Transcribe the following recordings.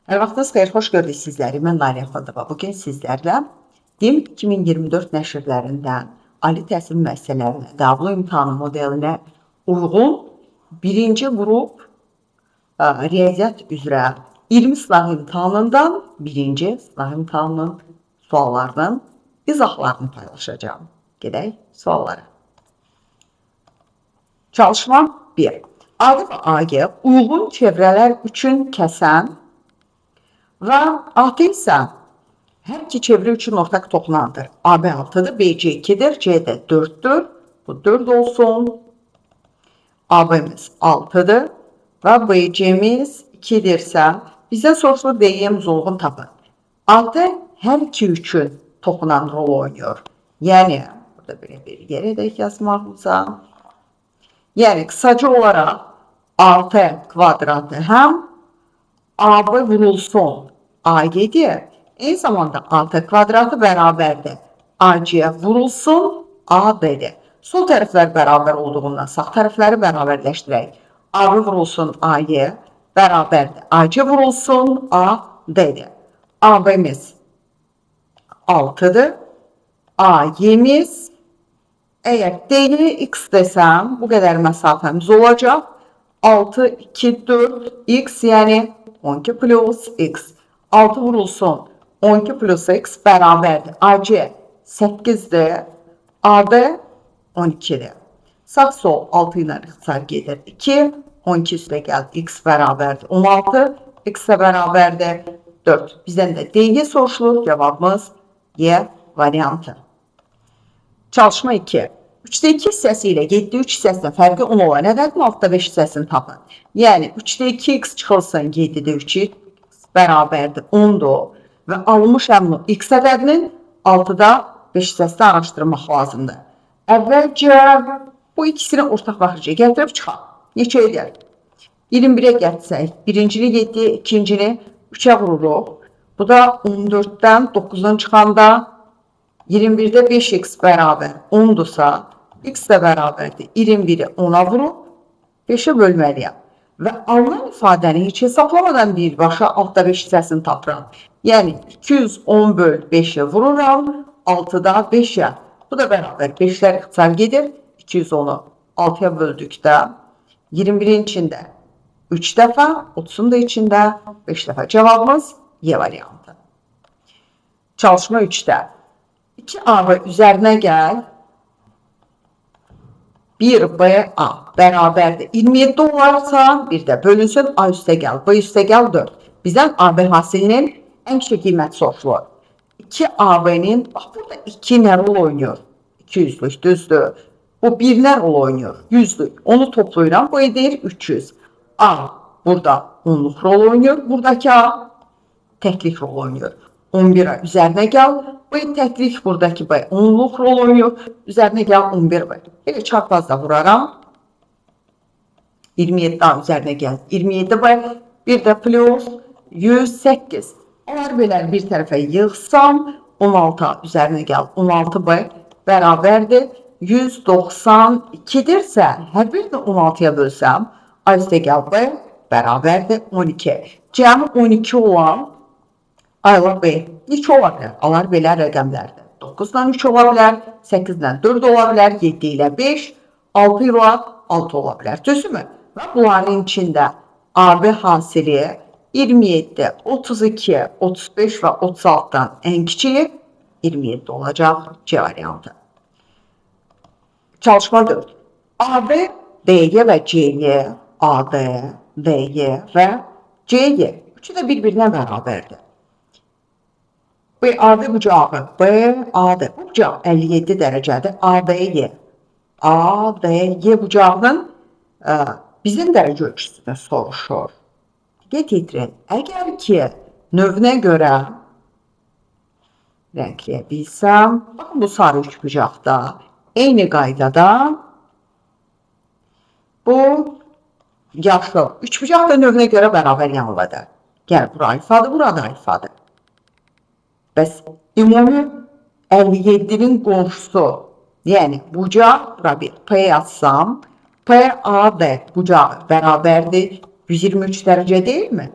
Hər vaxtınız xeyir, xoş gördük sizləri. Mən Nariyə Xodova. Bugün sizlərlə DİM 2024 nəşrlərindən ali təhsil müəssisələrinə qəbul imtahanı modelinə uyğun birinci qrup riyaziyyat üzrə 20 sınav imtahanından birinci sınav imtahanının suallarının izahlarını paylaşacağım. Gedək suallara. Çalışma 1. Adı və AG uyğun çevrələr üçün kəsən və AT isə hər iki çevrə üçün ortaq toplanandır. AB 6'dır, BC 2'dir, CD 4'tür. Bu 4 olsun. AB'miz 6'dır və BC'miz 2'dirsə bizdən soruşulur DY'miz uyğun tapın. 6 hər iki üçün toxunan rol oynuyor. Yəni burada belə bir yerə də yazmağımıza. Yəni kısaca olaraq 6 kvadratı həm AB vurulsun AG'dir. Eyni zamanda 6 kvadratı bərabərdir. AC vurulsun AB'dir. Sol tərəflər bərabər olduğundan sağ tərəfləri bərabərləşdirək. AB vurulsun AG bərabərdir. AC vurulsun AD'dir. AB'miz 6'dır. AG'miz eğer D'ye X desem bu kadar mesafemiz olacak. 6, 2, 4, X yani 12 plus X. 6 vurulsun 12 plus X beraberdir. AC 8'dir. AB 12'dir. Sağ sol 6 ile ixtisar gedir. 2, 12 üstə gəldi. X beraberdir. 16, X də beraberdir. 4. Bizden de D'ye soruşulur. Cevabımız Y variantı. Çalışma 2. 3'te 2 hissəsi ilə 7'de 3 hissəsinin fərqi 10 olan ədədin 6'da 5 hissəsini tapın. Yəni 3'te 2x çıxılsın 7'de 3x bərabərdir 10'dur və alınmış həmin x ədədinin 6'da 5 hissəsini araşdırmaq lazımdır. Əvvəlcə bu ikisini ortaq baxıcıya gətirib çıxaq. Neçə edər? 21'e gətirsək, birincini 7'ye, ikincini 3'e vururuq. Bu da 14'dən 9'dan çıxanda 21'de 5x beraber 10'dursa x de beraberdir. 21'i 10'a vurup 5'e bölmeliyim. Ve alınan ifadəni hiç hesaplamadan birbaşa 6'da 5 hissəsini tapıram. Yani 210 böl 5'e vururam. 6'da 5'e. Bu da beraber 5'ler ixtisar gedir. 210'u 6'ya böldükdə 21'in içinde 3 dəfə, 30'un da içinde 5 dəfə. Cevabımız Y variantı. Çalışma 3'te. 2A üzerine gel. 1BA beraberdir. 27 olarsa bir de bölünsün A üstə gəl. B üstə gəl 4. Bizden AB hasilinin en yüksek qiymət soruşulur. 2AB'nin bak burada 2 ne rol oynuyor? 200'lük düzdür. Bu 1 ne rol oynuyor? 100'lük. Onu toplayıram. Bu edir 300. A burada 10'luk rol oynuyor. Buradaki A teklik rol oynuyor. 11'e üzerine gel. Bu teklik buradaki B 10'luk rol oynuyor. Üzerine gel 11 B. Böyle çarpazla vuraram. 27 daha üzerine gel. 27 B. Bir de plus 108. Eğer böyle bir tarafa yığsam 16 üzerine gel. 16 B beraberdir. 192'dirse her birini 16'ya bölsem A üstə gel B beraberdir 12. Cəmi 12 olan aylar B neçə ola bilər? Alar belə rəqəmlərdir. 9'dan 3 ola bilər, 8'den 4 ola bilər, 7 ilə 5, 6 ilə 6 ola bilər. Düzdürmü? Və bunların içində AB hasili 27, 32, 35 və 36'dan en kiçiyi 27 olacaq C variantı. Çalışma 4. AB, DY və CY, AD, DY və CY üçü də bir-birinə bərabərdir. B AD bucağı, B AD bu bucaq 57 dərəcədir. ADY, ADY bucağının bizim dərəcə ölçüsünü soruşur. Getirin. Əgər ki növünə görə renkləyə bilsəm, bakın bu sarı üç bucaqda eyni qaydada bu yaşlı üç bucaq da növünə görə bərabər yanıldadır. Gəl bura alfadır, burada alfadır. Bəs ümumi 57'nin qonşusu, yəni bucaq, bura bir P yazsam, PAD bucağı bərabərdir 123 dərəcə deyilmi?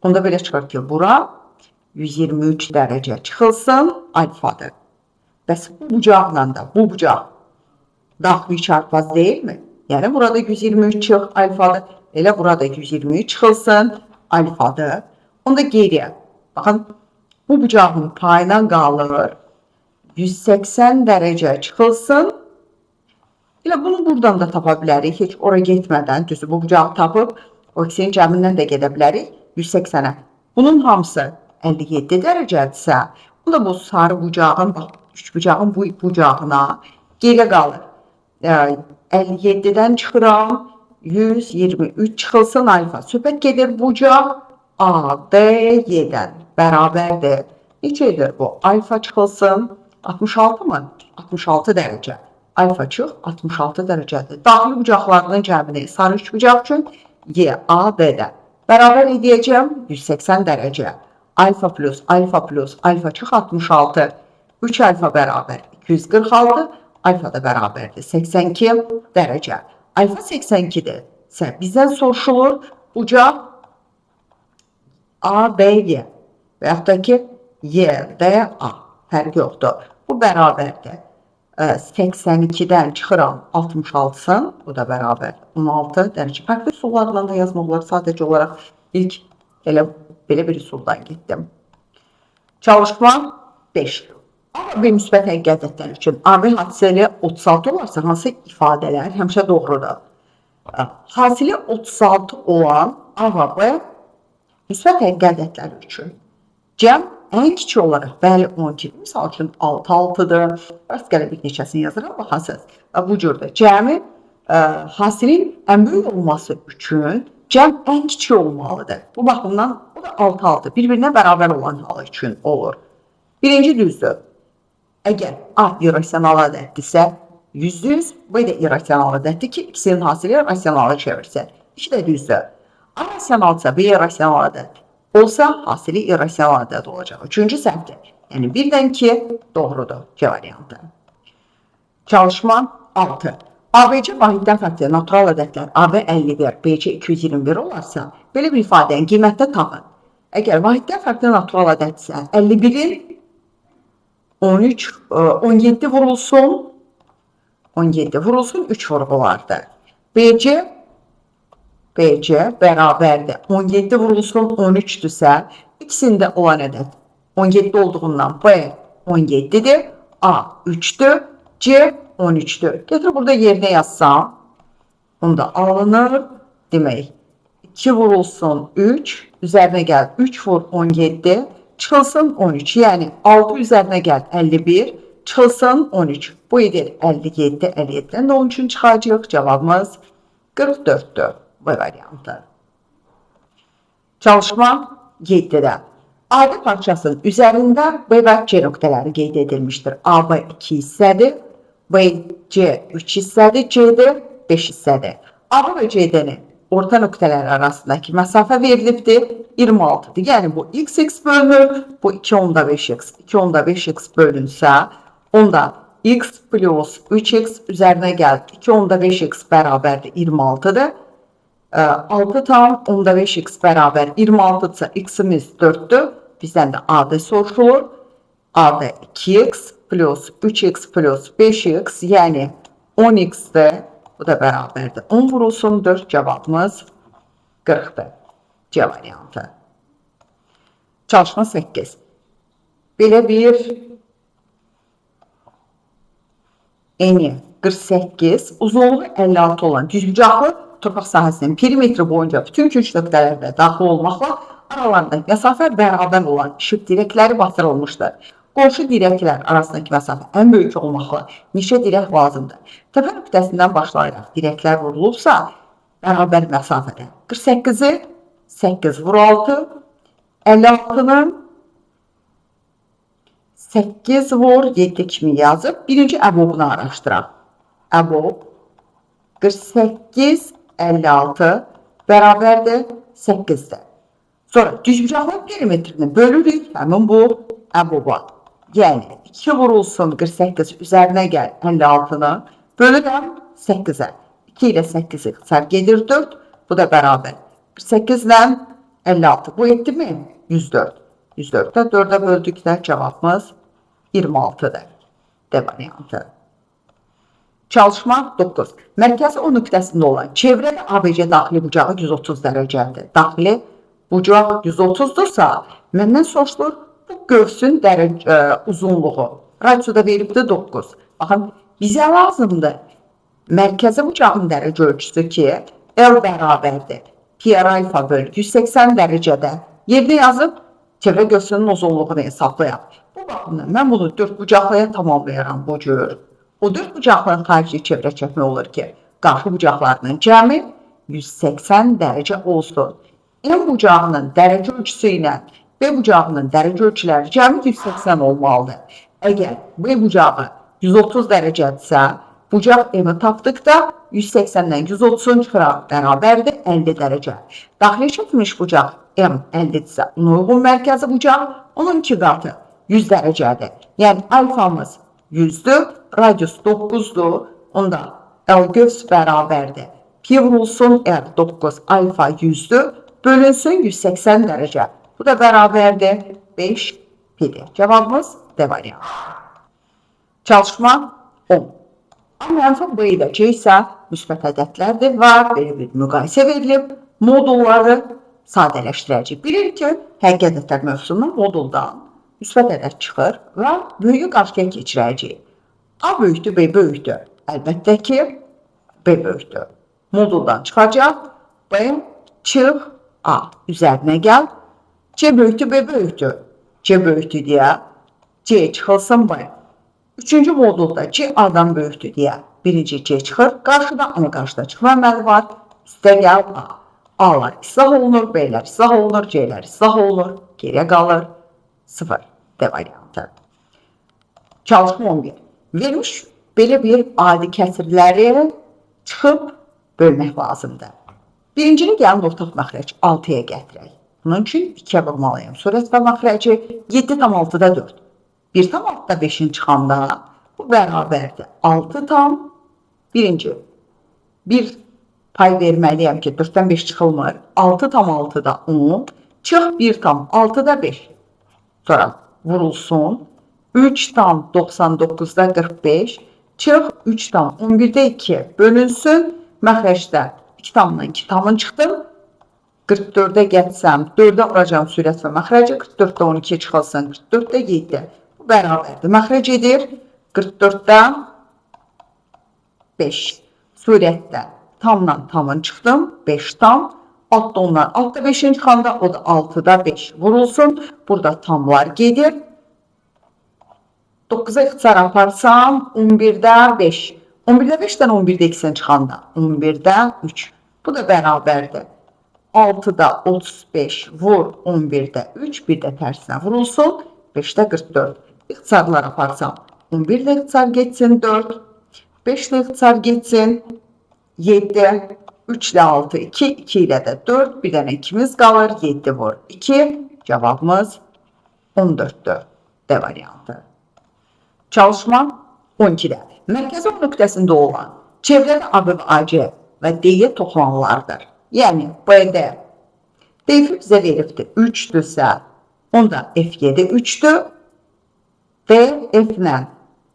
Onda belə çıxır ki, bura 123 dərəcə çıxılsın alfadır. Bəs bu bucaqla da bu bucaq daxili çarpaz deyilmi? Yəni burada 123 çıx alfadır. Elə burada 123 çıxılsın alfadır. Onda geriyə. Baxın, bu bucağın payına qalır 180 dərəcə çıxılsın. Elə bunu buradan da tapa bilərik. Heç oraya getmədən düzü bu bucağı tapıb o ikisinin cəmindən də gedə bilərik 180-ə. Bunun hamısı 57 dərəcədirsə, bu da bu sarı bucağın, bax, üç bucağın bu bucağına geriyə qalır. 57-dən çıxıram, 123 çıxılsın alfa. Söhbət gedir bucaq ADY-dən bərabərdir. Neçədir bu? Alfa çıxılsın 66 mı? 66 dərəcə. Alfa çıx 66 dərəcədir. Daxili bucaqlarının cəmini sarı üç bucaq üçün Y, A, D-dən bərabər edəcəm 180 dərəcə. Alfa plus alfa çıx 66. 3 alfa bərabər 246. Alfa da bərabərdir 82 dərəcə. Alfa 82-dir. Bizdən soruşulur bucaq ABY və yaxud da ki YDA. Fərq yoxdur. Bu bərabərdir. 82-dən çıxıram 66-sın. Bu da bərabər 16 dərəcə. Fərqli üsullarla da yazmaq olar. Sadəcə olaraq ilk belə bir üsuldan getdim. Çalışma 5. A və müsbət həqiqətlər üçün AB hadisəli 36 olarsa hansı ifadələr həmişə doğrudur? Hasili 36 olan A və B müsbət həqiqətlər üçün cəm ən kiçik olaraq, bəli 12, misal üçün 6-6-dır. Rastgele bir neçəsini yazıram, baxasınız. Bu cürdür. Cəmi hasilin ən böyük olması üçün cəm ən kiçik olmalıdır. Bu baxımdan o da 6-6, bir-birinə bərabər olan halı üçün olur. Birinci düzdür. Əgər A irrasional ədəddirsə, %100 B də irrasional ədəddir ki, ikisinin hasili rasionala çevirsin. İki də düzdür. A rasionalsa B irrasional ədəddir. Olsa hasili irrasional ədəd olacaq. Üçüncü səhvdir. Yəni 1-dən 2 doğrudur C variantı. Çalışma 6. ABC vahiddən fərqli natural ədədlər AB 51, BC 221 olarsa, belə bir ifadənin qiymətdə tapın. Əgər vahiddən fərqli natural ədədsə, 51-in 17 vurulsun, 3 vurğulardır. BC bərabərdir. 17 vurulsun 13-dürsə, ikisində olan ədəd 17 olduğundan B 17-dir, A 3-dür, C 13-dür. Gətir burada yerinə yazsam, bunda alınır. Demək, 2 vurulsun 3, üzərinə gəl 3 vur 17, çıxılsın 13. Yəni 6 üzərinə gəl 51, çıxılsın 13. Bu edir 57, 57-dən də 13-ün çıxacaq. Cavabımız 44-dür. Bu variantı. Çalışma 7-də. AB parçasının üzərində B və C nöqtələri qeyd edilmişdir. AB 2 hissədir, BC 3 hissədir, CD 5 hissədir. AB və CD-nin orta nöqtələri arasındakı məsafə verilibdir, 26-dır. Yəni bu x bölünür, bu 2/5x. 2/5x bölünsə, onda x plus 3x üzərinə gəl 2/5x bərabərdir 26-dır. 6/5x bərabər 26-dırsa x-imiz 4-dür. Bizdən də AD soruşulur. AD 2x plus 3x plus 5x, yəni 10x-dir. Bu da bərabərdir 10 vurulsun 4. Cavabımız 40-dır. C variantı. Çalışma 8. Belə bir eni 48, uzunluğu 56 olan düzbucaqlı torpaq sahəsinin perimetri boyunca bütün köç nöqtələrdə daxil olmaqla aralarındakı məsafə bərabər olan işıq dirəkləri batırılmışdır. Qonşu dirəklər arasındakı məsafə ən böyük olmaqla neçə dirək lazımdır? Təpə nöqtəsindən başlayaraq dirəklər vurulubsa, bərabər məsafədə 48-i 8 vur 6, 56-nın 8 vur 7 kimi yazıb birinci əbobunu araşdıraq. Əbob 48, 56 bərabərdir 8-dir. Sonra düzbucaqlıq perimetrini bölürük həmin bu əboba. Yəni 2 vurulsun 48 üzərinə gəl 56-nı bölürəm 8-ə. 2 ilə 8-i xəsər gedir 4. Bu da bərabər. 48 ilə 56. Bu etdi mi? 104. 104'də 4-ə böldükdə cavabımız 26'dır. D variantı. Çalışma 9. Mərkəzi O nöqtəsində olan çevrədə ABC daxili bucağı 130 dərəcədir. Daxili bucaq 130'dursa, məndən soruşulur bu qövsün uzunluğu. Radioda veribdir 9. Baxın, bizə lazımdır mərkəzi bucağın dərəcə ölçüsü ki, L bərabərdir. Pi alfa bölü 180 dərəcədə. Yerdə yazıb çevrə qövsünün uzunluğunu hesablayaq. Bu baxımdan mən bunu 4 bucaqlıya tamamlayaram bu cür. O 4 bucaqlığın xarici çevrə çəkmək olur ki, qarşı bucaqlarının cəmi 180 dərəcə olsun. M bucağının dərəcə ölçüsü ilə B bucağının dərəcə ölçüləri cəmi 180 olmalıdır. Əgər B bucağı 130 dərəcədirsə, bucaq M-i tapdıqda 180-dən 130'un çıxıraq bərabərdir 50 dərəcə. Daxili çəkilmiş bucaq M 50'dirsə, ona uyğun mərkəzi bucaq onun 2 qatı 100 dərəcədir. Yəni alfamız 100'dür, radius 9'dur. Onda L qövs bərabərdir. Pi vurulsun R 9 alfa 100'dür. Bölünsün 180 dərəcə. Bu da bərabərdir 5 pidir. Cevabımız D variantı. Çalışma 10. A mənfi B ilə C isə müsbət ədədlərdir və belə bir müqayisə verilib. Modulları sadələşdirəcək. Bilir ki, həqiqi ədədlər mövzusundan moduldan müsbət ədəd çıxır və böyüyü qarşıya keçirəcək. A böyükdür, B böyükdür. Əlbəttə ki, B böyükdür. Moduldan çıxacaq. B çıx A üzərinə gəl. C böyükdür, B böyükdür. C böyükdür deyə C çıxılsın B. Üçüncü modulda C A'dan böyükdür deyə birinci C çıxır. Qarşıda A qarşıda çıxma əməli var. İstə gəl A. A'lar islah olunur, B'lər islah olunur, C'lər islah olunur. Geriyə qalır 0. D variantı. Çalışma 11. Vermiş belə bir adi kəsirləri çıxıb bölmək lazımdır. Birincini gəlin ortaq məxrəc 6'ya gətirək. Bunun üçün 2'yə vurmalıyım. Sürət və məxrəci 7,6'da 4. 1,6'da 5'in çıxanda bu bərabərdir. 6 tam birinci. Bir pay verməliyəm ki 4'dən 5 çıxılmır. 6,6'da 10. Çıx 1,6'da 5. Sonra vurulsun. 3,99'da 45. Çıx 3,11'də 2. Bölünsün. Məxrəcdə 2,dan 2 tamın çıxdım. 44'ə gətsəm 4'ə vuracam sürət və məxrəci. 44'də 12 çıxılsın. 44'də 7. Bu bərabərdir. Məxrəc edir 44'dən 5. Sürətdə tamdan tamın çıxdım. 5 tam. Altda onlar. Altda 5'in çıxanda o da 6'da 5 vurulsun. Burada tamlar gedir. 9'a ixtisar aparsam 11'də 5. 11'də 5'dən 11'də 2'sin çıxanda 11'də 3. Bu da bərabərdir. 6'da 35 vur 11'də 3. Bir də tərsinə vurulsun. 5'də 44. İxtisarlar aparsam 11'də ixtisar geçsin 4. 5'də ixtisar geçsin 7. 3 ilə 6 2. 2 ilə də 4. Bir dənə 2'miz qalır. 7 vur 2. Cavabımız 14'dür. D variantı. Çalışma 12'də. Mərkəzi O nöqtəsində olan çevrədə AB və AC və D-yə toxunanlardır. Yəni BD D bizə veribdir 3'dürsə, onda F7 3'dür. D F-lə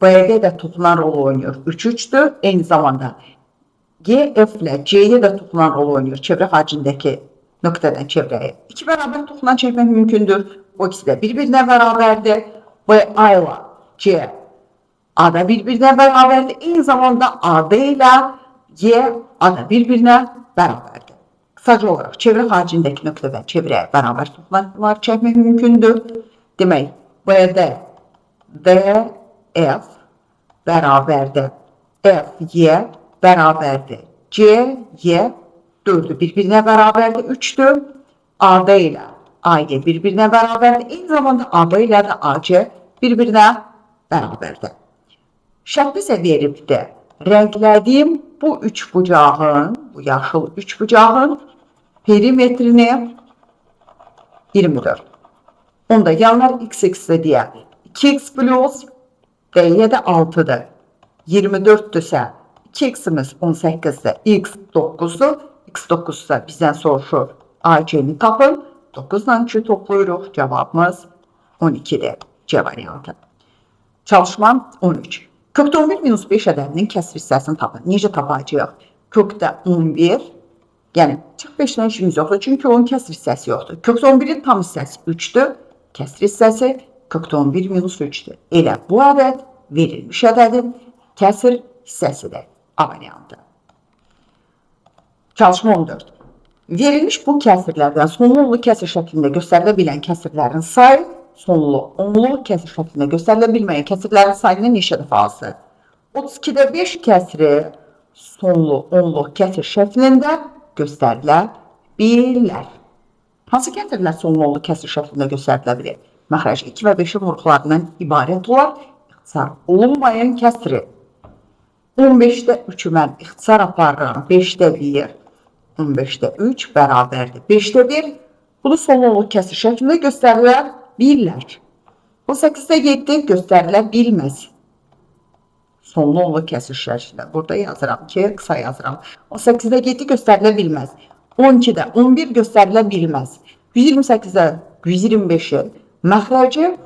BD də toxunan rol oynuyor. 3-3'dür. Eyni zamanda G F-lə C-yə də toxunan rol oynuyor. Çevrə xaricindəki nöqtədən çevrəyə. 2 bərabər toxunan çəkmək mümkündür. O ikisi də bir-birinə bərabərdir. B A ilə C A da bir-birinə bərabərdir. Eyni zamanda AD ilə Y A da bir-birinə bərabərdir. Qısaca olaraq çevrə xaricindəki nöqtədən çevrəyə bərabər toxunanlar çəkmək mümkündür. Demək, BD DF bərabərdir. FY bərabərdir. CY 4'ü bir-birinə bərabərdir. 3'dür. AD ilə AY bir-birinə bərabərdir. Eyni zamanda AB ilə də AC bir-birinə bərabərdir. Şəkli isə veribdir. Rənglədiyim bu 3 bucağın, bu yaşıl 3 bucağın perimetrini 24. Onda yanlar x-x'dir deyə 2x plus D-yə də 6'dır. 24'dürsə 2x'imiz 18'dir. X 9'dur. X 9'sa bizdən soruşur. AC-ni tapın. 9'dan 2 toplayırıq. Cavabımız 12'dir. C variantı. Çalışma 13. Kökdə 11 minus 5 ədədinin kəsr hissəsini tapın. Necə tapacağıq? Kökdə 11, yəni çıx 5-dən işimiz yoxdur. Çünki onun kəsr hissəsi yoxdur. Kökdə 11'in tam hissəsi 3'dür. Kəsr hissəsi kökdə 11 minus 3'dür. Elə bu ədəd verilmiş ədədin kəsr hissəsidir. A variantı. Çalışma 14. Verilmiş bu kəsirlərdən sonlu onlu kəsir şəklində göstərilə bilən kəsirlərin sayı sonlu onlu kəsir şəklində göstərilə bilməyən kəsirlərin sayını neçə dəfə azdır? 32'də 5 kəsiri sonlu onlu kəsir şəklində göstərilə bilər. Hansı kəsirlər sonlu onlu kəsir şəklində göstərilə bilir? Məxrəc 2 və 5'in vurğularından ibarət olar. İxtisar olunmayan kəsiri. 15'də 3'ü mən ixtisar aparıram. 5'də 1. 15'də 3 bərabərdir. 5'də 1 bunu sonlu onlu kəsir şəklində göstərilə bilər. 18'də 7 göstərilə bilməz. Sonlu onlu kəsir şəklində. Burada yazıram ki, qısa yazıram. 18'də 7 göstərilə bilməz. 12'də 11 göstərilə bilməz. 128'də 125'i məxrəci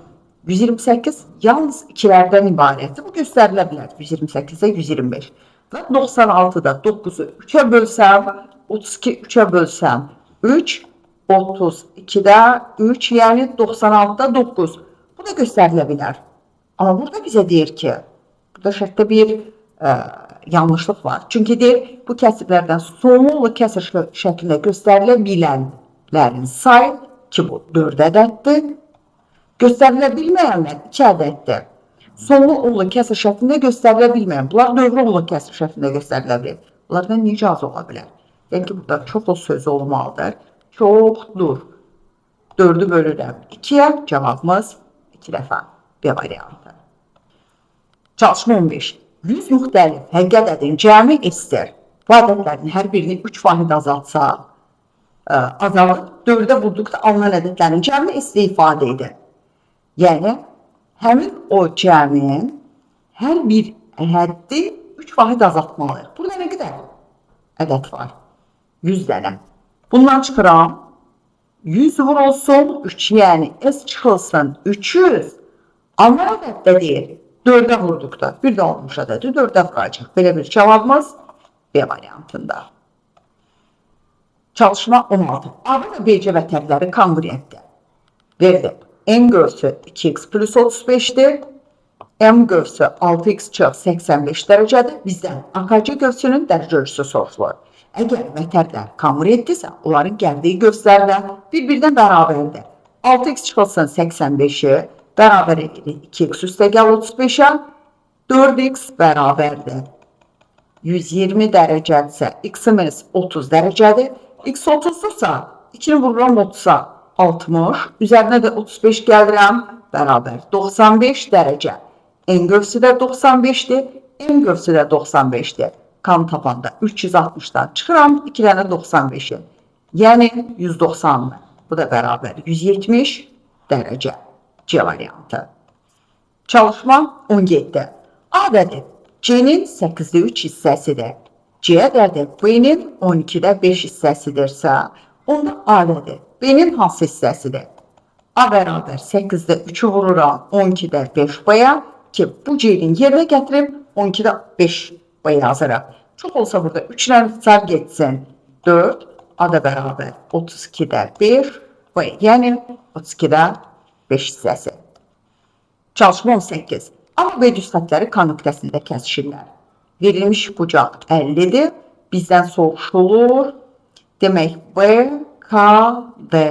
128 yalnız 2'lərdən ibarətdir. Bu göstərilə bilər. 128'də 125. Və 96'da 9'u 3'ə bölsəm, 32 3'ə bölsəm 3, 32'də 3, yəni 96'da 9. Bu da göstərilə bilər. Amma burada bizə deyir ki, burada şərtdə bir yanlışlıq var. Çünki deyir, bu kəsirlərdən sonlu kəsir şəklində göstərilə bilənlərin sayı ki, bu 4 ədəddir. Göstərilə bilməyənlər 2 ədəddir. Sonlu onlu kəsir şəklində göstərilə bilməyən, bunlar dövrü onlu kəsir şəklində göstərilə bilir. Bunlardan necə az ola bilər? Yəni ki, burada çox sözü olmalıdır. Çoxdur. 4'ü bölürəm 2'yə, cavabımız 2 dəfə. B variantı. Çalışma 15. 100 müxtəlif həqiqət ədədin cəmi S-dir. Bu ədədlərin hər birini 3 vahid azaltsa, azalır. 4'ə vurduqda alınan ədədlərin cəmi S-də ifadə edir. Yəni, həmin o cəmin hər bir həddi 3 vahid azaltmalıyıq. Burada nə qədər ədəd var? 100 dənə. Bundan çıxıram. 100 vurulsun 3, yəni S çıxılsın 300. Alınan ədəddə deyir. 4'ə vurduqda. Bir də olmuş ədədi 4'ə vuracaq. Belə bir cavabımız B variantında. Çalışma 16. A və BC vətənləri kongruentdir. Verdi. N görsü 2x plus 35'dir. M görsü 6x çox 85 dərəcədir. Bizdən AKC görsünün dərəcə ölçüsü sorulur. Əgər vətənlər kongruentdirsə, onların gəldiyi göstərilər bir-birdən bərabərdir. 6x çıxılsın 85'i bərabər edir 2x üstəgəl 35'ə. 4x bərabərdir 120 dərəcədirsə, x-imiz 30 dərəcədir. X 30'dursa, 2'ni vururam 30'a 60, üzərinə də 35 gəlirəm, bərabər 95 dərəcə. N görsü də 95'dir, M görsü də 95'dir. Kan tapanda 360'dan çıxıram, 2 dənə 95'i. Yəni 190. Bu da bərabər 170 dərəcə. C variantı. Çalışma 17. A ədədi C-nin 8'də 3 hissəsidir. C ədədi B-nin 12'də 5 hissəsidirsə, onda A ədədi B-nin hansı hissəsidir? A bərabər 8'də 3'ü vururam 12'də 5 B-yə ki, bu C-nin yerinə gətirib 12'də 5 B yazırıq. Çox olsa burada 3 ilə ixtisar getsin. 4, A da bərabər 32'də 1 B, yəni 32'də 5 hissəsi. Çalışma 18. A və B düzxətləri K nöqtəsində kəsişirlər. Verilmiş bucaq 50'dir. Bizdən soruşulur. Demək B, K, D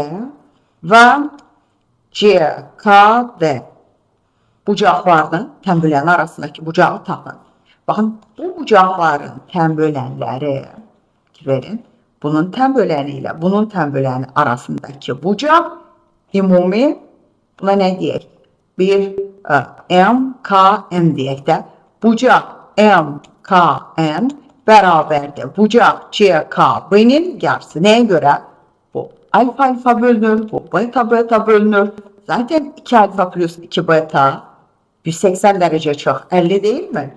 və C, K, D bucaqlarının tənböləni arasındakı bucağı tapın. Baxın, bu bucaqların tənbölənləri verin. Bunun tənböləni ilə bunun tənböləni arasındakı bucaq ümumi, buna nə deyək? Bir M, K, M deyək də. Bucaq M, K, M bərabərdir. Bucaq C, K, B-nin yarısı. Nəyə görə? Bu alfa alfa bölünür, bu beta beta bölünür. Zaten 2 alfa plus 2 beta 180 dərəcə çox 50 değil mi?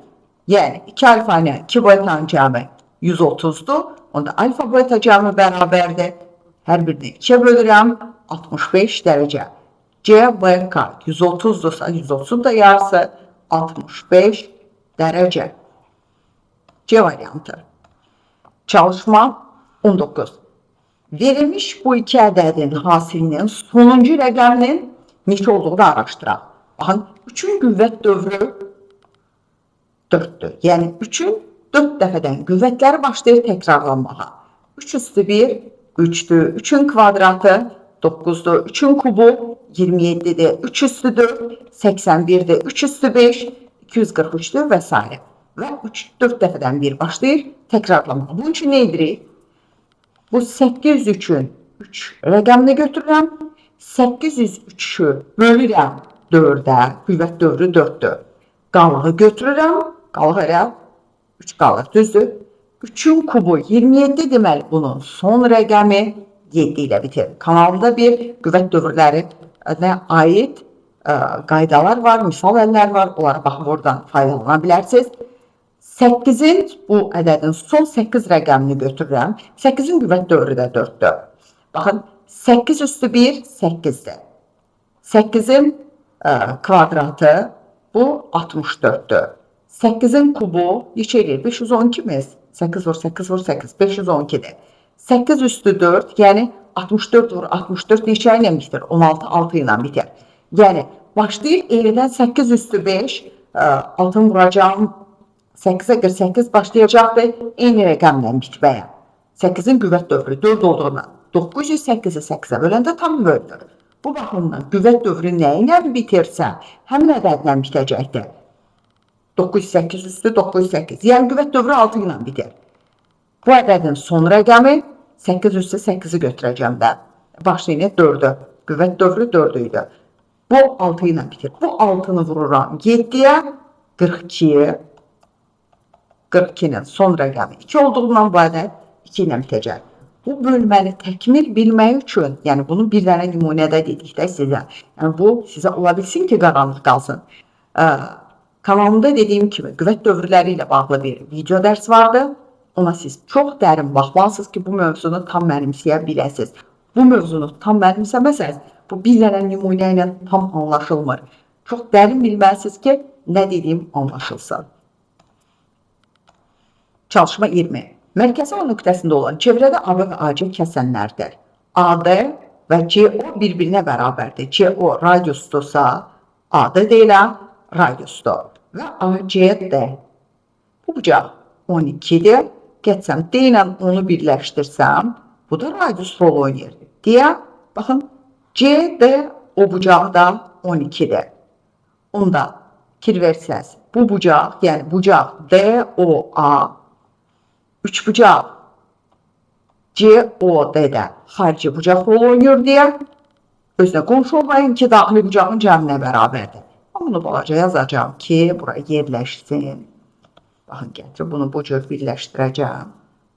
Yəni 2 alfa ilə 2 betanın cəmi 130'dur. Onda alfa beta cəmi bərabərdir. Hər birini 2'ye bölürəm. 65 dərəcə. CBK 130'dursa 130 da yarısı 65 dərəcə. C variantı. Çalışma 19. Verilmiş bu iki ədədin hasilinin sonuncu rəqəminin neçə olduğunu araşdıraq. Baxın, 3'ün qüvvət dövrü 4'dür. Yəni 3'ün 4 dəfədən qüvvətləri başlayır təkrarlanmağa. 3 üstü 1 3'dür. 3'ün kvadratı 9'dur. 3'ün kubu 27'dir. 3 üstü 4 81'dir. 3 üstü 5 243'dür və s. Və 4 dəfədən bir başlayır təkrarlanmağa. Bunun üçün nə edirik? Bu 803'ün 3 rəqəmini götürürəm. 803'ü bölürəm 4'ə. Qüvvət dövrü 4'dür. Qalığı götürürəm. Qalıq elə 3 qalır. Düzdür. 3'ün kubu 27 deməli bunun son rəqəmi 7 ilə bitir. Kanalında bir qüvvət dövrlərinə aid qaydalar var, misal əllər var. Onlara baxıb oradan faydalana bilərsiniz. 8'in bu ədədin son 8 rəqəmini götürürəm. 8'in qüvvət dövrü də 4'dür. Baxın, 8 üstü 1 8'dir. 8'in kvadratı bu 64'dür. 8'in kubu neçə edir? 512 mi? 8 vur 8 vur 8 512'dir. 8 üstü 4 yəni 64 vur 64 neçə ilə bitir? 16 6 ilə bitir. Yəni başlayır eldən 8 üstü 5 altın vuracağım 8'e 48 başlayacaqdır eyni rəqəmlə bitməyə. 8'in qüvvət dövrü 4 olduğundan 908'i 8'e böləndə tam bölünür. Bu baxımdan qüvvət dövrü nə ilə bitirsə həmin ədədlə bitəcəkdir. 908 üstü 908. Yəni qüvvət dövrü 6 ilə bitir. Bu ədədin son rəqəmi 8 üstü 8'i götürəcəm də. Başlayın 4'ü. Qüvvət dövrü 4 idi. Bu 6 ilə bitir. Bu 6'nı vururam 7'ye 42. 42'nin son rəqəmi 2 olduğundan bu ədəd 2 ilə bitəcək. Bu bölməni təkmil bilmək üçün, yəni bunu bir dənə nümunədə dedikdə sizə, yəni bu sizə ola bilsin ki, qaranlıq qalsın. Kanalımda dediyim kimi qüvvət dövrləri ilə bağlı bir video dərs vardı. Ona siz çox dərin baxmalısınız ki, bu mövzunu tam mənimsəyə biləsiniz. Bu mövzunu tam mənimsəməsəz, bu bir dənə nümunə ilə tam anlaşılmır. Çox dərin bilməlisiniz ki, nə dediyim anlaşılsın. Çalışma 20. Mərkəzi O nöqtəsində olan çevrədə AB və AC kəsənlərdir. AD və CO bir-birinə bərabərdir. CO radiusdursa, AD deyilən radiusdur. Və ACD. Bu bucaq 12'dir. Geçsəm D ilə onu birləşdirsəm, bu da radius rol oynayır. Deyə, baxın, CD o bucaqda 12'dir. Onda fikir versəz, bu bucaq, yəni bucaq DOA, 3 bucaq COD-də xarici bucaq rol oynayır deyə özünə qonşu olmayın ki, daxili bucağın cəminə bərabərdir. Bunu balaca yazacağım ki, buraya yerləşsin. Baxın, gətir, bunu bu cür birləşdirəcəm.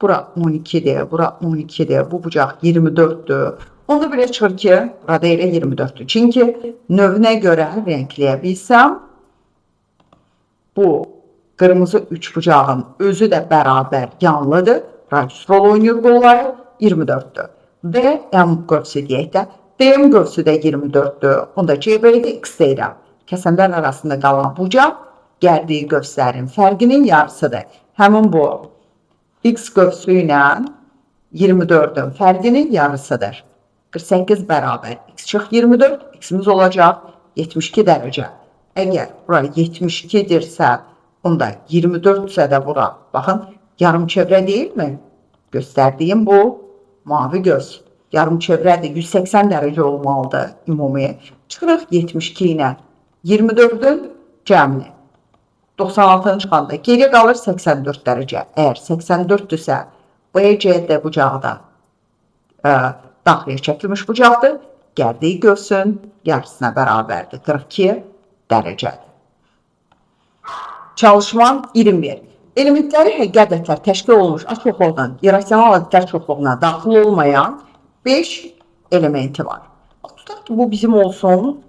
Bura 12'dir, bura 12'dir, bu bucaq 24'dür. Onda belə çıxır ki, burada elə 24'dür. Çünki növünə görə renkləyə bilsəm, bu qırmızı 3 bucağın özü də bərabər yanlıdır. Radius rol oynayır qolları 24'dür. D, M qövsü deyək də. DM qövsü də 24'dür. Onda CB'də X deyirəm. Kəsənlər arasında qalan bucaq gəldiyi qövslərin fərqinin yarısıdır. Həmin bu X qövsü ilə 24'ün fərqinin yarısıdır. 48 bərabər. X çıx 24, X'imiz olacaq 72 dərəcə. Əgər bura 72'dirsə, onda 24'sə də bura, baxın, yarım çevrə deyilmi? Göstərdiyim bu mavi göz. Yarım çevrədir, 180 dərəcə olmalıdır ümumi. Çıxırıq 72 ilə 24'ün cəmini. 96'nı çıxanda geriyə qalır 84 dərəcə. Əgər 84'dürsə, BCD bucağı da daxiliyə çəkilmiş bucaqdır. Gəldiyi gövsün yarısına bərabərdir. 42 dərəcədir. Çalışma 21. Elementləri həqiqətlər təşkil olmuş açıqlıqdan irrasional ədədlər çoxluğuna daxil olmayan 5 elementi var. Tutaq ki, bu bizim olsun.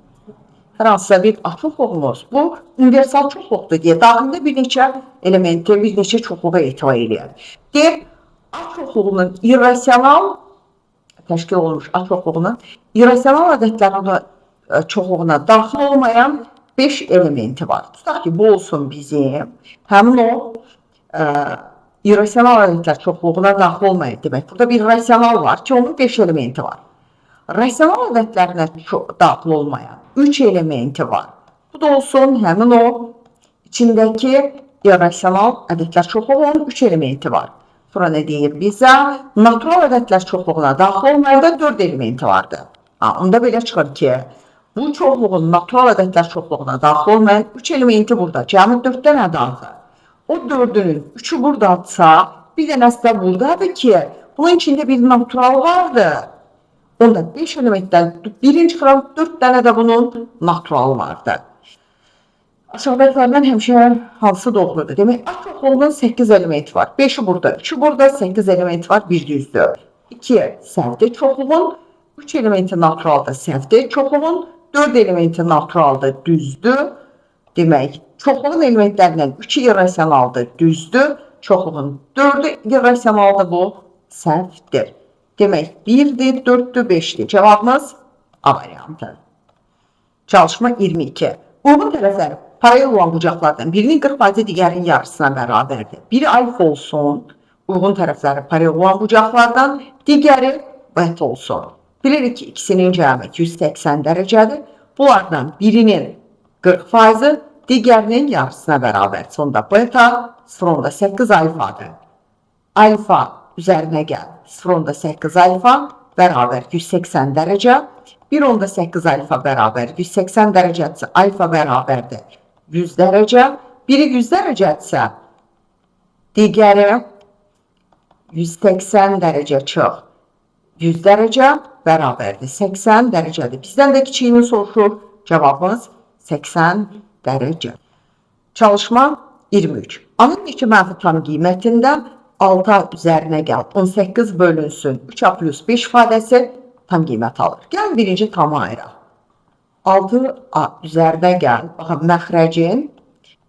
Hər hansısa bir açıqlığımız. Bu universal çoxluqdur deyə daxilində bir neçə elementi, bir neçə çoxluğa etibar edir. Deyək, açıqlığının irrasional təşkil olmuş A çoxluğunun irrasional ədədlərin çoxluğuna daxil olmayan 5 elementi var. Tutaq ki, bu olsun bizim həmin o irrasional ədədlər çoxluğuna daxil olmayan demək. Burada bir rasional var ki, onun 5 elementi var. Rasional ədədlərinə daxil olmayan 3 elementi var. Bu da olsun həmin o içindəki irrasional ədədlər çoxluğunun 3 elementi var. Sonra nə deyir bizə? Natural ədədlər çoxluğuna daxil olmayanda 4 elementi vardı. Onda belə çıxır ki, bu çoxluğun natural ədədlər çoxluğuna daxil olmayan 3 elementi burada. Cəmi 4 dənədir axı. O 4-ünün 3'ü buradadsa, bir dənəsi də buradadır ki, bunun içində bir natural vardı. Onda 5 elementdən birini çıxıran 4 dənə də bunun natural vardı. Aşağıdakilerden həmişə hansı doğrudur? Demək, A çoxluğunun 8 elementi var. 5'i burada, 3'ü burada, 8 elementi var, bir düzdür. 2 səhvdir çoxluğun, 3 elementi naturaldır, səhvdir çoxluğun, 4 elementi naturaldır, düzdür. Demək, çoxluğun elementlərindən 3'ü irrasionaldır, düzdür. Çoxluğun 4'ü irrasionaldır, bu səhvdir. Demək, 1'dir, 4'dür, 5'dir. Cevabımız A variantı. Çalışma 22. Uyğun tərəfləri paralel olan bucaqlardan birinin 40% digərinin yarısına bərabərdir. Biri alfa olsun, uyğun tərəfləri paralel olan bucaqlardan, digəri beta olsun. Bilirik ki, ikisinin cəmi 180 dərəcədir. Bunlardan birinin 40%, digərinin yarısına bərabər. Sonda beta, sonda 8 alfadır. Alfa üzərinə gəl. Sonda 8 alfa bərabər 180 dərəcə. 1.8 alfa bərabər 180 dərəcədirsə, alfa bərabərdir 100 dərəcə. Biri 100 dərəcədirsə, digəri 180 dərəcə çox. 100 dərəcə bərabərdir 80 dərəcədir. Bizdən də kiçiyini soruşur. Cavabımız 80 dərəcə. Çalışma 23. A-nın 2 mənfi tam qiymətində 6A üzərinə gəl 18 bölünsün 3A plus 5 ifadəsi tam qiymət alır. Gəlin birinci tamı ayıraq. 6A üzərinə gəl. Baxın, məxrəcin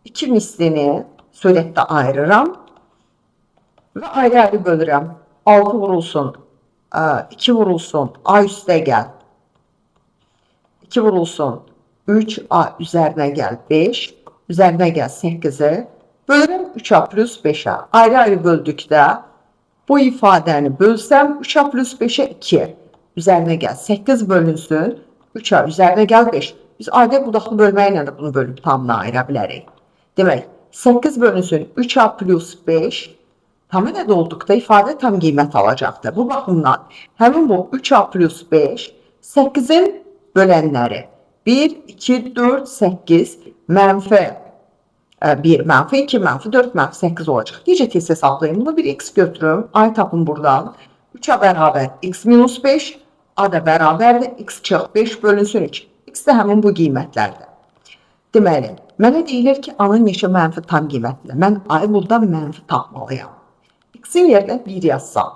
2 mislini surətdə ayırıram və ayrı-ayrı bölürəm. 6 vurulsun, 2 vurulsun, A üstə gəl. 2 vurulsun, 3A üzərinə gəl 5, üzərinə gəl 8'i. Bölürəm 3A plus 5'ə. Ayrı-ayrı böldükdə bu ifadəni bölsəm 3A plus 5'ə 2. Üzərinə gəl 8 bölünsün, 3A üzərinə gəl 5. Biz adi budaqlı bölməklə də bunu bölüb tamına ayıra bilərik. Demək, 8 bölünsün 3A plus 5 tam ədəd olduqda ifadə tam qiymət alacaqdır. Bu baxımdan həmin bu 3A plus 5 8'in bölənləri 1, 2, 4, 8 mənfi 1, mənfi 2, mənfi 4, mənfi 8 olacaq. Necə tez hesablayayım? Bunu bir x götürüm. Ay tapın buradan. 3A bərabər x minus 5. A da bərabərdir. X çıx 5 bölünsün 3. X də həmin bu qiymətlərdir. Deməli, mənə deyilir ki, A-nın neçə mənfi tam qiymətlidir. Mən A-yı buradan mənfi tapmalıyam. X-in yerinə 1 yazsam.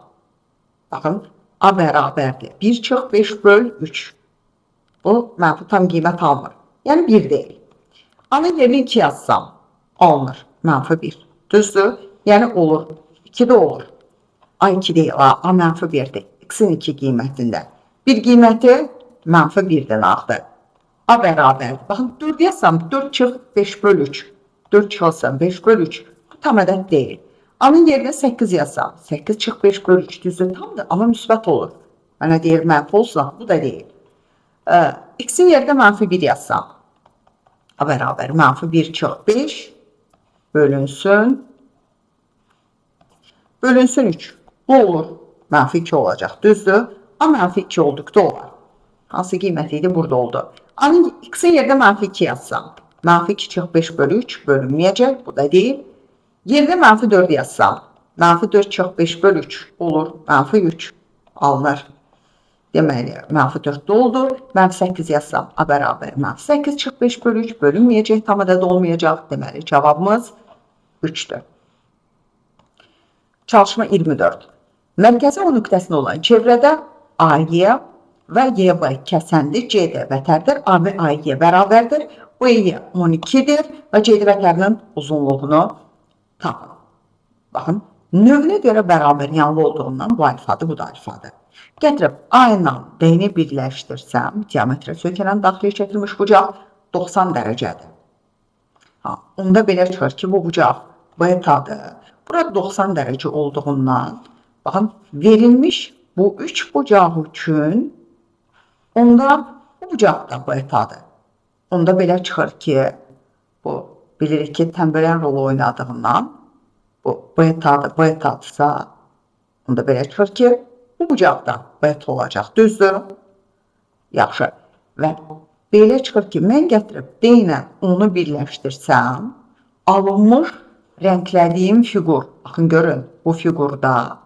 Baxın, A bərabərdir. 1 çıx 5 böl 3. Bu mənfi tam qiymət almır. Yəni 1 deyil. A-nın yerinə 2 yazsam. Alınır. Mənfi 1. Düzdür? Yəni olur. 2 də olur. A2 deyil. A mənfi 1'dir. X-in 2 qiymətində. Bir qiyməti mənfi 1'dən aldı. A bərabərdir. Baxın, 4 yazsam 4 çıx 5 böl 3. 4 çıxılsam 5 böl 3. Bu tam ədəd deyil. A-nın yerinə 8 yazsam. 8 çıx 5 böl 3 düzdür. Tamdır. Amma müsbət olur. Mənə deyir mənfi olsa, bu da deyil. X-in yerinə mənfi 1 yazsam. A bərabər mənfi 1 çıx 5 bölünsün 3. Bu olur. Mənfi 2 olacaq. Düzdür. A mənfi 2 olduqda olar. Hansı qiymət idi? Burada oldu. A'nın X-in yerinə mənfi 2 yazsam. Mənfi 2 çıx 5 bölü 3 bölünməyəcək. Bu da deyil. Yerinə mənfi 4 yazsam. Mənfi 4 çıx 5 bölü 3 olur. Mənfi 3 alınır. Deməli, mənfi 4 də oldu. Mənfi 8 yazsam. A bərabər mənfi 8 çıx 5 bölü 3 bölünməyəcək. Tam ədəd olmayacaq. Deməli, cavabımız 3'dür. Çalışma 24. Mərkəzi O nöqtəsində olan çevrədə AY və YB kəsəndir. CD vətərdir. AB AY bərabərdir. OY 12'dir və CD vətərinin uzunluğunu tapın. Baxın, Növünə görə bərabər yanlı olduğundan bu alfadır, bu da alfadır. Gətirib A ilə B-ni birləşdirsəm, diametrə söykənən daxili çəkilmiş bucaq 90 dərəcədir. Onda belə çıxır ki, bu bucaq betadır. Burada 90 dərəcə olduğundan, baxın, verilmiş bu 3 bucaq üçün, onda bu bucaq da betadır. Onda belə çıxır ki, bu bilirik ki, tənbələn rolu oynadığından, bu betadırsa, onda belə çıxır ki, bu bucaq da beta olacaq. Düzdür? Yaxşı. Və belə çıxır ki, mən gətirib D ilə onu birləşdirsəm, alınmış rənglədiyim fiqur, baxın görün, bu fiqurda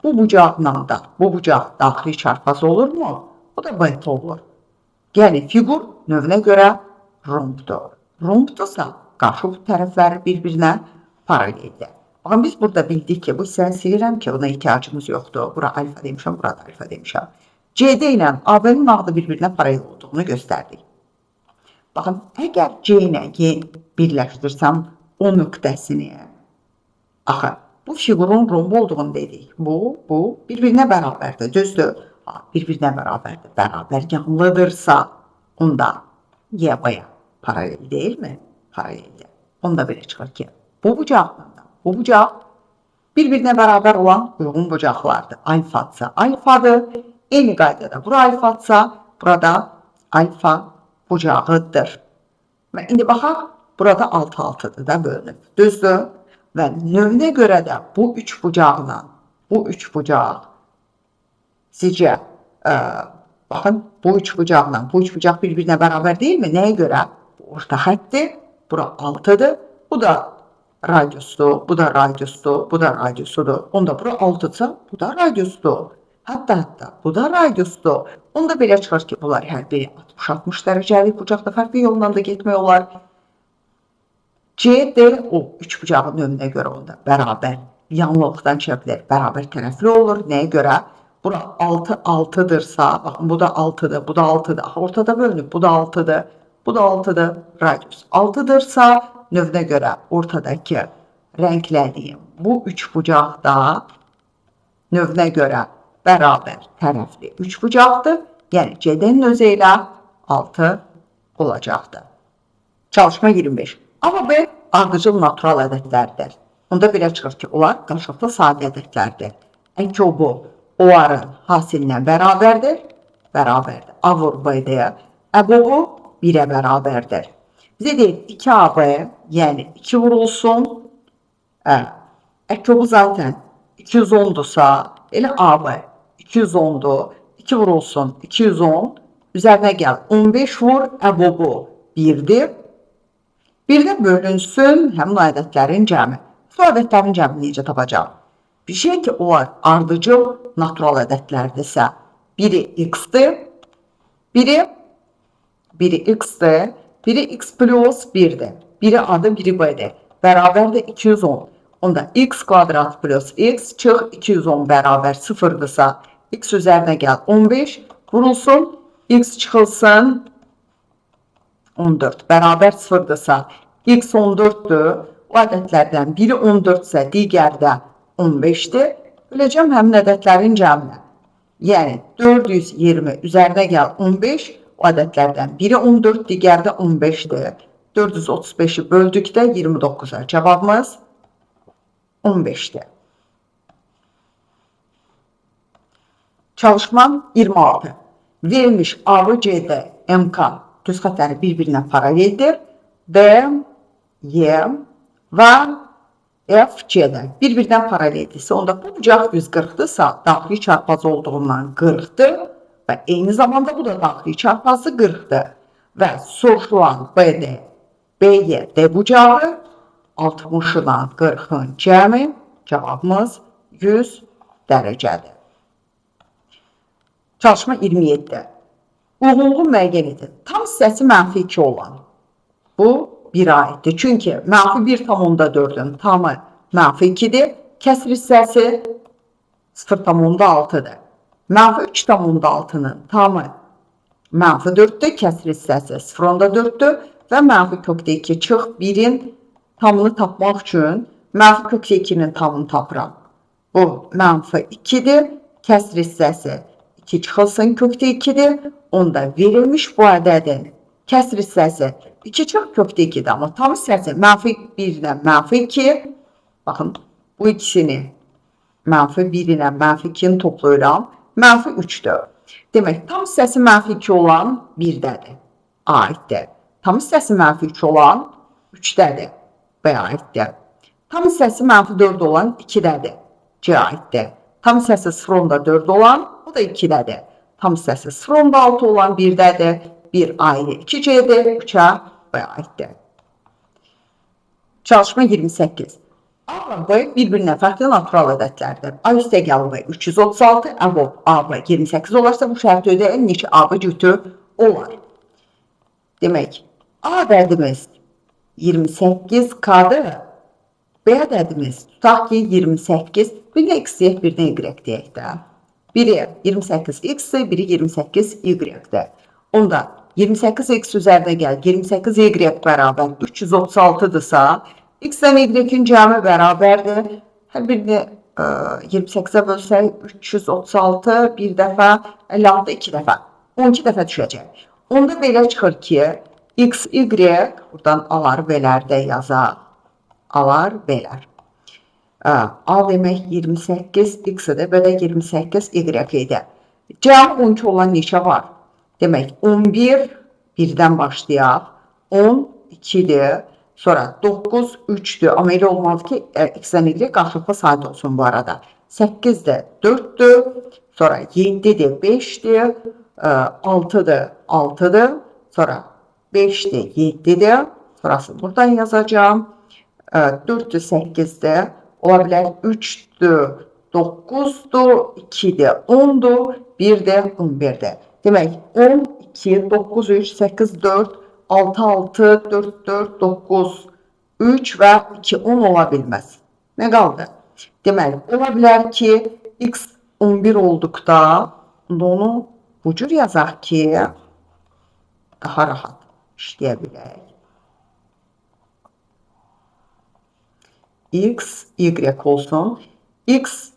bu bucaqla da bu bucaq daxili çarpaz olurmu? Bu da beta olur. Yəni, fiqur növünə görə rombdur. Rombdursa, qarşı tərəfləri bir-birinə paraleldir. Baxın, biz burada bildik ki, bu hissəni silirəm ki, ona ihtiyacımız yoxdur. Bura alfa demişəm, burada alfa demişəm. CD ilə AB-nin adı bir-birinə paralel olduğunu göstərdik. Baxın, əgər C ilə Y birləşdirsəm o nöqtəsini, axı, bu fiqurun romb olduğunu dedik. Bu bir-birinə bərabərdir, düzdür? Bir-birinə bərabərdir, bərabər yanlıdırsa, onda Y-ya paralel deyilmi? Paraleldir. Onda belə çıxır ki, bu bucaqla da bu bucaq bir-birinə bərabər olan uyğun bucaqlardır. Alfadsa alfadır. Eyni qaydada bura alfadsa, burada alfa bucağıdır. Və indi baxaq, burada 6-6-dır da bölünüb. Düzdür? Və növünə görə də bu 3 bucaqla bu 3 bucaq sizcə, baxın, bu 3 bucaqla bu 3 bucaq bir-birinə bərabər deyilmi? Nəyə görə? Bu orta xəttdir, bura 6-dır, bu da radiusdur, bu da radiusdur, bu da radiusudur. Onda bura 6-dırsa, bu da radiusdur. Hətta bu da radiusdur. Onda belə çıxır ki, bunlar hər biri 60-60 dərəcəlik bucaqda fərqli yolla da getmək olar. C, D, O 3 bucağın növünə görə onda bərabər yanlılıqdan çəkilir, bərabər tərəfli olur. Nəyə görə? Bura 6-6-dırsa, baxın, bu da 6-dır, bu da 6-dır. Ortada bölünüb, bu da 6-dır, bu da 6-dır, radius 6-dırsa, növünə görə ortadakı rənglədiyim bu 3 bucaq da növünə görə bərabər tərəfli 3 bucaqdır. Yəni, CD-nin özü ilə 6 olacaqdır. Çalışma 25. Amma B ardıcıl natural ədədlərdir. Onda belə çıxır ki, onlar qarşılıqlı sadə ədədlərdir. Ən o bu, onların hasilinə bərabərdir. Bərabərdir. A vur B-dəyə. Əbu 1-ə bərabərdir. Bizə deyil, 2AB, yəni 2 vurulsun. Ək bu zaten 210'dursa, elə AB 210'dur. 2 vurulsun, 210. Üzərinə gəl, 15 vur, əbu 1'dir. 1-də bölünsün həmin ədədlərin cəmi. Bu ədədlərin cəmini necə tapacaq? Bir şey ki, onlar ardıcıl natural ədədlərdirsə, biri x-dir, biri x-dir, biri x plus 1'dir. Biri A-dır, biri B-dir. Bərabərdir 210. Onda x kvadrat plus x çıx 210 bərabər 0'dırsa, x üzərinə gəl 15, vurulsun, x çıxılsın 14, bərabər 0'dırsa, x 14'dür. O ədədlərdən biri 14'sə, digəri də 15'dir. Biləcəm həmin ədədlərin cəminə. Yəni, 420 üzərinə gəl 15, o ədədlərdən biri 14, digəri də 15'dir. 435'i böldükdə 29'a cavabımız 15'dir. Çalışma 26. Verilmiş A, C, D, MK düz xətləri bir-birinə paraleldir. D, Y və F, C-də bir-birindən paraleldirsə, onda bu bucaq 140'dırsa, daxili çarpaz olduğundan 40'dır və eyni zamanda bu da daxili çarpazı 40'dır. Və soruşulan BD, BY, D bucağı 60'dan 40'ın cəmi, cavabımız 100 dərəcədir. Çalışma 27. Uyğunluğu müəyyən edin. Tam hissəsi mənfi 2 olan. Bu 1'ə aiddir. Çünki mənfi 1,4'ün tamı mənfi 2'dir. Kəsr hissəsi 0,6'dır. Mənfi 3,6'nın tamı mənfi 4'dür. Kəsr hissəsi 0,4'dür. Və mənfi kökdə 2 çıx 1'in tamını tapmaq üçün Mənfi kökdə 2-nin tamını tapıram. Bu mənfi 2-dir. Kəsr hissəsi 2 çıxılsın, kökdə 2-dir. Onda verilmiş bu ədədin kəsr hissəsi 2 çıx, kökdə 2-dir. Amma tam hissəsi mənfi 1 ilə mənfi 2. Baxın, bu ikisini mənfi 1 ilə mənfi 2-ni toplayıram. Mənfi 3-dür. Demək, tam hissəsi mənfi 2 olan 1-dədir. A aiddir. Tam hissəsi mənfi 3 olan 3-dədir. B aiddir. Tam hissəsi mənfi 4 olan 2-dədir. C aiddir. Tam hissəsi 0.4 olan, o da 2-dədir. Tam hissəsi 0.6 olan 1-dədir. 1 A-yə 2C-dir, 3-ə B aiddir. Çalışma 28. A və B bir-birinə fərqli natural ədədlərdir. A üstəgəl B 336, AB 28 olarsa, bu şərti ödəyən neçə AB cütü olar? Demək, A ədədimiz 28K-dır. B ədədimiz tutaq ki 28, birinə X deyək, birinə Y deyək də. Biri 28X-dir, biri 28Y-dir. Onda 28X üzərinə gəl, 28Y bərabər 336-dırsa, X-dən Y-in cəmi bərabərdir. Hər birini 28-ə bölsək 336, bir dəfə, 56, 2 dəfə, 12 dəfə düşəcək. Onda belə çıxır ki, X, Y, buradan alar, belərdə yazaq. Alar, belər. A demək 28, X-də belə 28, Y-də. Cəmi 12 olan neçə var? Demək, 11, 1-dən başlayaq, 10, 2-dir, sonra 9, 3-dür. Amma elə olmalı ki, X-dən Y qarşılıqlı sayda olsun bu arada. 8-dir, 4-dür, sonra 7-dir, 5-dir, 6-dır, 6-dır, sonra 5-dir, 7-dir, sonrası buradan yazacağım. 4-dür, 8-dir, ola bilər 3-dür, 9-dur, 2-dir, 10-dur, 1-dir, 11-dir. Demək, 10, 2, 9, 3, 8, 4, 6, 6, 4, 4, 9, 3 və 2, 10 ola bilməz. Nə qaldı? Deməli, ola bilər ki, X 11 olduqda, onu bu cür yazaq ki, daha rahat işləyə bilək. X, Y olsun. X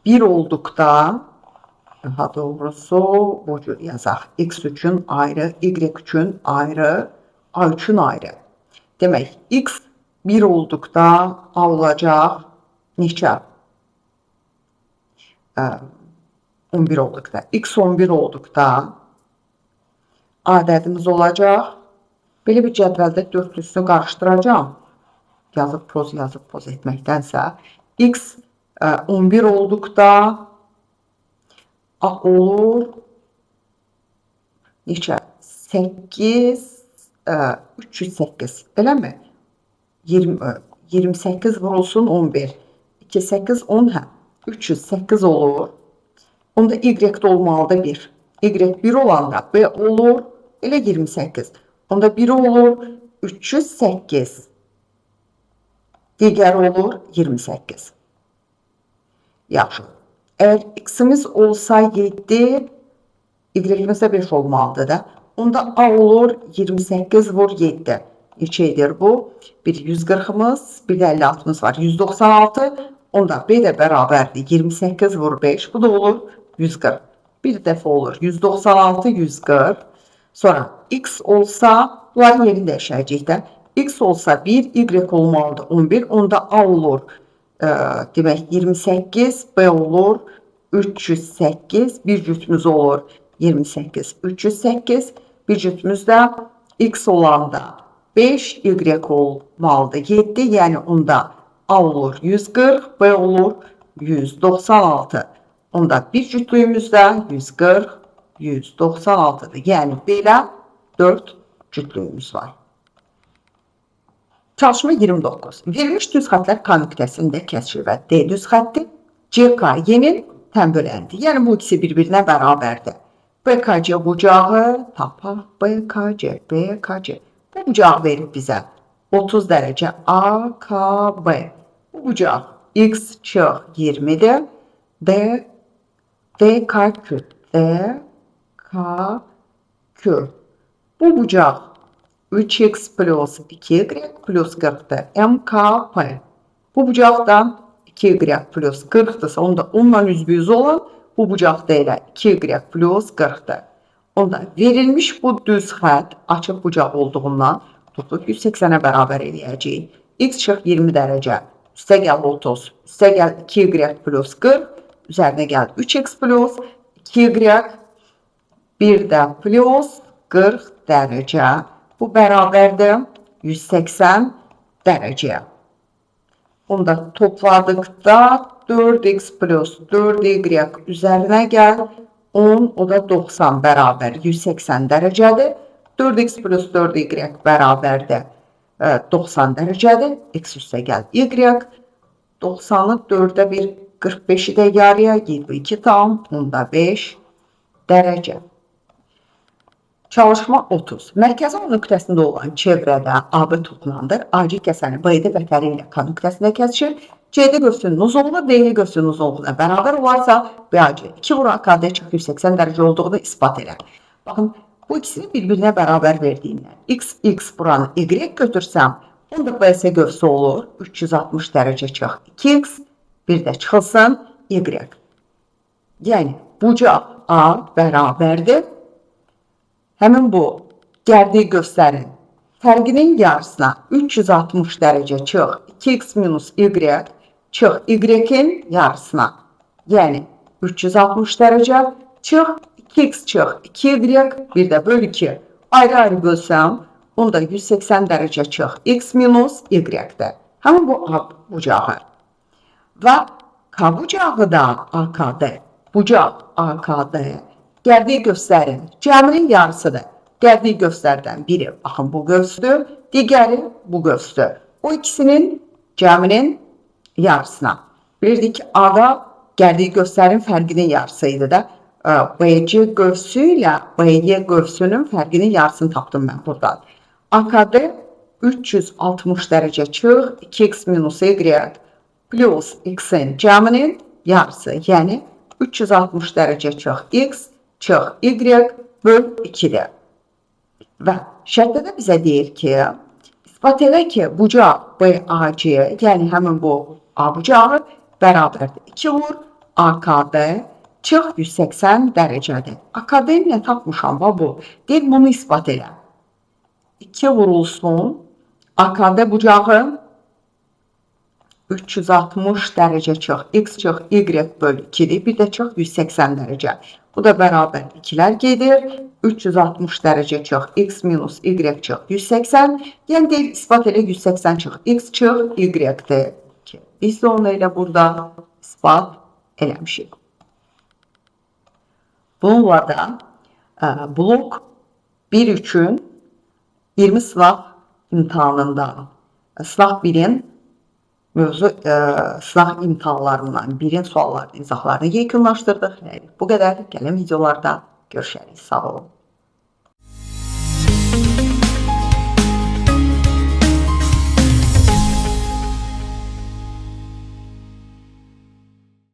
1 olduqda, daha doğrusu bu cür yazaq. X üçün ayrı, Y üçün ayrı, A üçün ayrı. Demək, X 1 olduqda A olacaq neçə? 11 olduqda. X 11 olduqda A ədədimiz olacaq. Belə bir cədvəldə 4-lüsünü qarışdıracağım. Yazıb poz etməkdənsə. X 11 olduqda A olur neçə? 8, 308, eləmi? 28 vurulsun 11. 2, 8, 10, 308 olur. Onda Y olmalıdır 1. Y 1 olanda B olur, elə 28. Onda 1 olur 308. Digər olur 28. Yaxşı. Əgər X-imiz olsa 7, Y-imiz də 5 olmalıdır da. Onda A olur 28 vur 7. Neçə edir bu? Bir 140'ımız, bir də 56'mız var. 196. Onda B də bərabərdir. 28 vur 5. Bu da olur 140. Bir dəfə olur 196, 140. Sonra X olsa, bunların yerini dəyişəcək də. X olsa 1, Y olmalıdır 11. Onda A olur demək 28, B olur 308, bir cütümüz olur 28, 308, bir cütümüz də X olanda 5, Y olmalıdır 7, yəni onda A olur 140, B olur 196. Onda bir cütlüyümüz də 140, 196'dır. Yəni belə 4 cütlüyümüz var. Çalışma 29. Verilmiş düz xətlər K nöqtəsində kəsilir və D düz xətti CK-y'nin tənböləndir. Yəni bu ikisi bir-birinə bərabərdir. BKC bucağı tapaq. BKC, BKC. Bu bucağı verib bizə 30 dərəcə AKB. Bu bucaq X çıx 20'dir. DKQ. DKQ. Bu bucaq 3x plus 2y plus 40'dır. MKP. Bu bucaqdan 2y plus 40'dırsa, onda onunla üzbüyüz olan bu bucaqda elə 2y plus 40'dır. Onda verilmiş bu düz xətt açıq bucaq olduğundan tutub 180'ə bərabər eləyəcəyik. X çıx 20 dərəcə. Üstə gəl 30. Üstə gəl 2y plus 40. Üzərinə gəl 3x plus 2y bir də plus 40 dərəcə. Bu bərabərdir 180 dərəcəyə. Onu da topladıqda 4x plus 4y üzərinə gəl 10, o da 90 bərabər 180 dərəcədir. 4x plus 4y bərabərdir 90 dərəcədir. X üstə gəl y. 90'ı 4'ə 1, 45'i də yarıya, 22 tam, onda 5 dərəcə. Çalışma 30. Mərkəzi O nöqtəsində olan çevrədə AB tutlandır. AC kəsəni BD vətəni ilə K nöqtəsində kəsişir. CD qövsünün uzunluğu DE qövsünün uzunluğuna bərabər olarsa BAC 2 vur AKD çıx 180 dərəcə olduğunu ispat edir. Baxın, bu ikisini bir-birinə bərabər verdiyindən x buranı y götürsəm, onda BS qövsü olur 360 dərəcə çıx 2x, bir də çıxılsın y. Yəni, bucaq A bərabərdir. Həmin bu gəldiyi göstərin fərqinin yarısına 360 dərəcə çıx 2x minus y çıx y-in yarısına. Yəni 360 dərəcə çıx 2x çıx 2y bir də böl 2. Ayrı-ayrı bölsəm, onda 180 dərəcə çıx x minus y-dir. Həmin bu A bucağı. Və K bucağı da AKD. Bucaq AKD. Gəldiyi göstərin cəminin yarısıdır. Gəldiyi göstərdən biri, baxın, bu qövsdür, digəri bu qövsdür. O ikisinin cəminin yarısına. Bilirdik ki, A-da gəldiyi göstərin fərqinin yarısıydı da. BC qövsü ilə BY qövsünün fərqinin yarısını tapdım mən buradan. AKD 360 dərəcə çıx 2x minus y plus x-in cəminin yarısı. Yəni 360 dərəcə çıx x çıx y böl 2'dir. Və şərtdə də bizə deyir ki, ispat elə ki, bucaq BAC, yəni həmin bu A bucağı bərabərdir 2 vur AKD çıx 180 dərəcədir. AKD nə tapmışam bu? Deyil, bunu ispat elə. 2 vurulsun AKD bucağı 360 dərəcə çıx x çıx y böl 2'dir. Bir də çıx 180 dərəcə. Bu da bərabər 2'lər gedir. 360 dərəcə çıx x minus y çıx 180. Yəni deyil, ispat elə 180 çıx x çıx y-dir. Biz də onu elə burada ispat eləmişik. Bununla da blok 1 üçün 20 sınav imtahanından sınav 1'in mövzu sınav imtahanlarından birin suallarını, izahlarını yekunlaşdırdıq. Bu qədər. Gələn videolarda görüşərik. Sağ olun.